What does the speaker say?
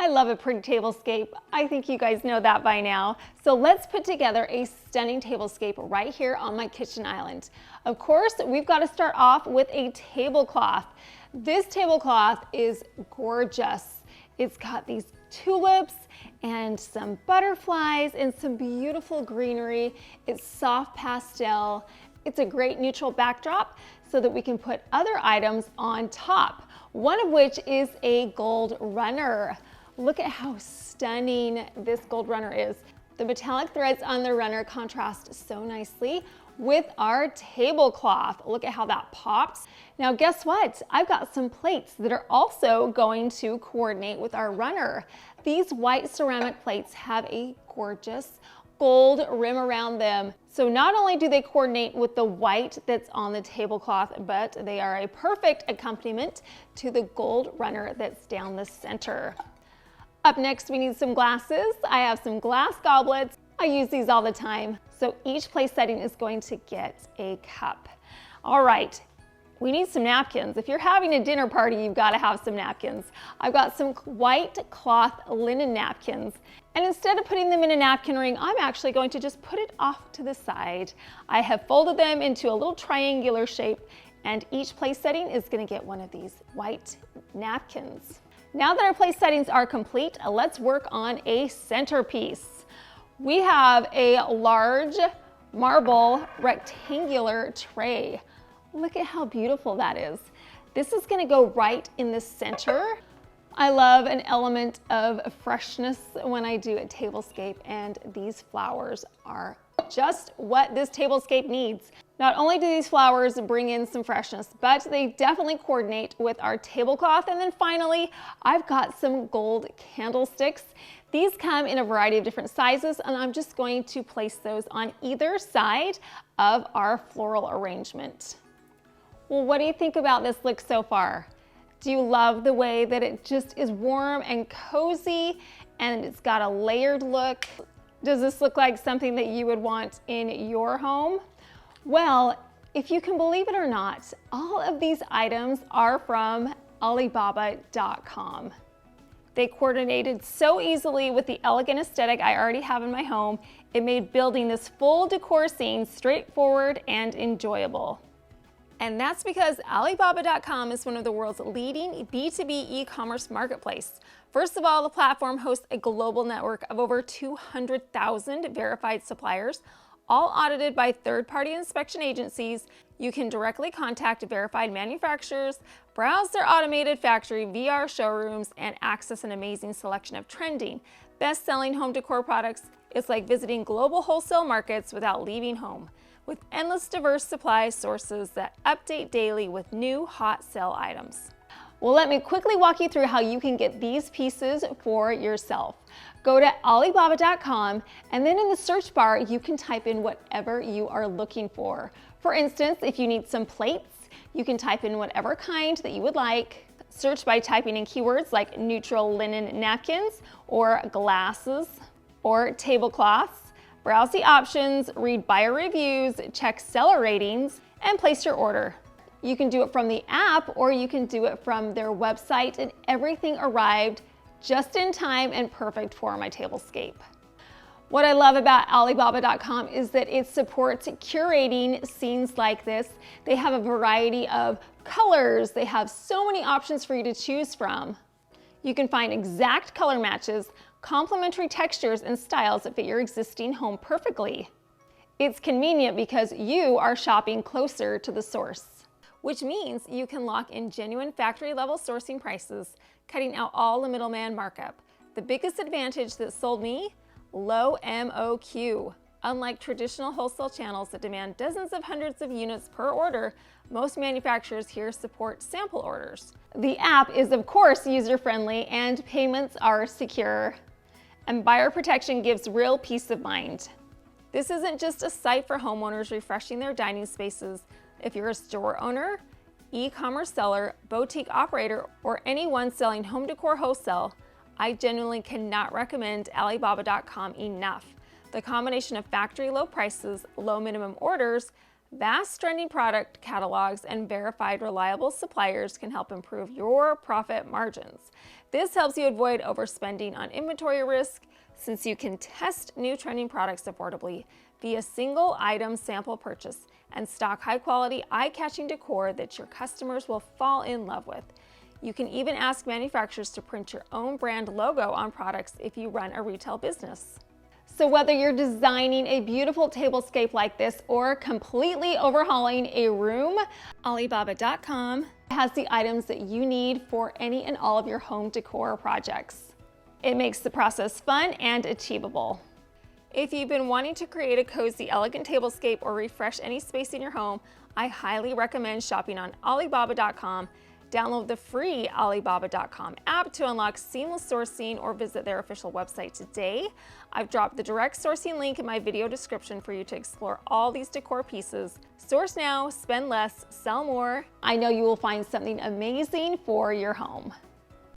I love a pretty tablescape. I think you guys know that by now. So let's put together a stunning tablescape right here on my kitchen island. Of course, we've got to start off with a tablecloth. This tablecloth is gorgeous. It's got these tulips and some butterflies and some beautiful greenery. It's soft pastel. It's a great neutral backdrop so that we can put other items on top, one of which is a gold runner. Look at how stunning this gold runner is. The metallic threads on the runner contrast so nicely with our tablecloth. Look at how that pops. Now guess what? I've got some plates that are also going to coordinate with our runner. These white ceramic plates have a gorgeous gold rim around them. So not only do they coordinate with the white that's on the tablecloth, but they are a perfect accompaniment to the gold runner that's down the center. Up next, we need some glasses. I have some glass goblets. I use these all the time. So each place setting is going to get a cup. All right, we need some napkins. If you're having a dinner party, you've got to have some napkins. I've got some white cloth linen napkins. And instead of putting them in a napkin ring, I'm actually going to just put it off to the side. I have folded them into a little triangular shape, and each place setting is going to get one of these white napkins. Now that our place settings are complete, let's work on a centerpiece. We have a large marble rectangular tray. Look at how beautiful that is. This is going to go right in the center. I love an element of freshness when I do a tablescape, and these flowers are just what this tablescape needs. Not only do these flowers bring in some freshness, but they definitely coordinate with our tablecloth. And then finally, I've got some gold candlesticks. These come in a variety of different sizes, and I'm just going to place those on either side of our floral arrangement. Well, what do you think about this look so far? Do you love the way that it just is warm and cozy, and it's got a layered look? Does this look like something that you would want in your home? Well, if you can believe it or not, all of these items are from Alibaba.com. They coordinated so easily with the elegant aesthetic I already have in my home. It made building this full decor scene straightforward and enjoyable. And that's because Alibaba.com is one of the world's leading B2B e-commerce marketplace. First of all, the platform hosts a global network of over 200,000 verified suppliers, all audited by third-party inspection agencies. You can directly contact verified manufacturers, browse their automated factory VR showrooms, and access an amazing selection of trending, best-selling home decor products. It's like visiting global wholesale markets without leaving home, with endless diverse supply sources that update daily with new hot sale items. Well, let me quickly walk you through how you can get these pieces for yourself. Go to Alibaba.com, and then in the search bar, you can type in whatever you are looking for. For instance, if you need some plates, you can type in whatever kind that you would like. Search by typing in keywords like neutral linen napkins, or glasses, or tablecloths. Browse the options, read buyer reviews, check seller ratings, and place your order. You can do it from the app, or you can do it from their website, and everything arrived just in time and perfect for my tablescape. What I love about Alibaba.com is that it supports curating scenes like this. They have a variety of colors. They have so many options for you to choose from. You can find exact color matches, complementary textures and styles that fit your existing home perfectly. It's convenient because you are shopping closer to the source, which means you can lock in genuine factory level sourcing prices, cutting out all the middleman markup. The biggest advantage that sold me? Low MOQ. Unlike traditional wholesale channels that demand dozens of hundreds of units per order, most manufacturers here support sample orders. The app is of course user-friendly and payments are secure. And buyer protection gives real peace of mind. This isn't just a site for homeowners refreshing their dining spaces. If you're a store owner, e-commerce seller, boutique operator, or anyone selling home decor wholesale, I genuinely cannot recommend Alibaba.com enough. The combination of factory low prices, low minimum orders, vast trending product catalogs, and verified reliable suppliers can help improve your profit margins. This helps you avoid overspending on inventory risk since you can test new trending products affordably via single item sample purchase and stock high quality, eye-catching decor that your customers will fall in love with. You can even ask manufacturers to print your own brand logo on products if you run a retail business. So whether you're designing a beautiful tablescape like this or completely overhauling a room, Alibaba.com has the items that you need for any and all of your home decor projects. It makes the process fun and achievable. If you've been wanting to create a cozy, elegant tablescape or refresh any space in your home, I highly recommend shopping on Alibaba.com. Download the free Alibaba.com app to unlock seamless sourcing or visit their official website today. I've dropped the direct sourcing link in my video description for you to explore all these decor pieces. Source now, spend less, sell more. I know you will find something amazing for your home.